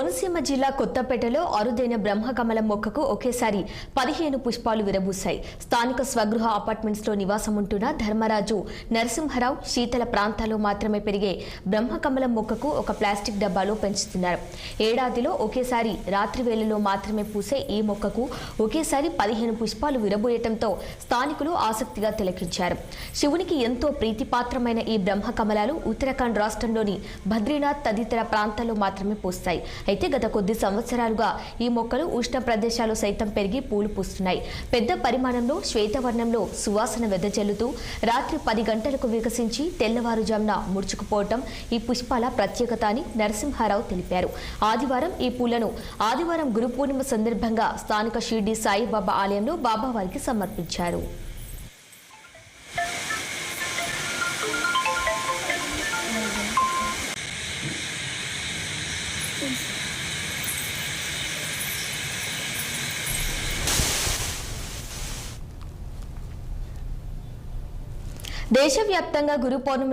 కోనసీమ జిల్లా కొత్తపేటలో అరుదైన బ్రహ్మకమలం మొక్కకు ఒకేసారి 15 పుష్పాలు విరబూశాయి. స్థానిక స్వగృహ అపార్ట్మెంట్స్ లో నివాసం ఉంటున్న ధర్మరాజు నరసింహరావు శీతల ప్రాంతాల్లో మాత్రమే పెరిగే బ్రహ్మకమలం మొక్కకు ఒక ప్లాస్టిక్ డబ్బాలో పెంచుతున్నారు. ఏడాదిలో ఒకేసారి రాత్రి వేళల్లో మాత్రమే పూసే ఈ మొక్కకు ఒకేసారి 15 పుష్పాలు విరబోయటంతో స్థానికులు ఆసక్తిగా తిలకించారు. శివునికి ఎంతో ప్రీతిపాత్రమైన ఈ బ్రహ్మకమలాలు ఉత్తరాఖండ్ రాష్ట్రంలోని బద్రీనాథ్ తదితర ప్రాంతాల్లో మాత్రమే పూస్తాయి. అయితే గత కొద్ది సంవత్సరాలుగా ఈ మొక్కలు ఉష్ణ ప్రదేశాలు సైతం పెరిగి పూలు పూస్తున్నాయి. పెద్ద పరిమాణంలో శ్వేతవర్ణంలో సువాసన వెదజల్లుతూ రాత్రి 10 గంటలకు వికసించి తెల్లవారుజామున ముడుచుకుపోవటం ఈ పుష్పాల ప్రత్యేకత అని నరసింహారావు తెలిపారు. ఆదివారం ఈ పూలను గురు పూర్ణిమ సందర్భంగా స్థానిక షిర్డీ సాయిబాబా ఆలయంలో బాబావారికి సమర్పించారు. దేశవ్యాప్తంగా గురు పౌర్ణమి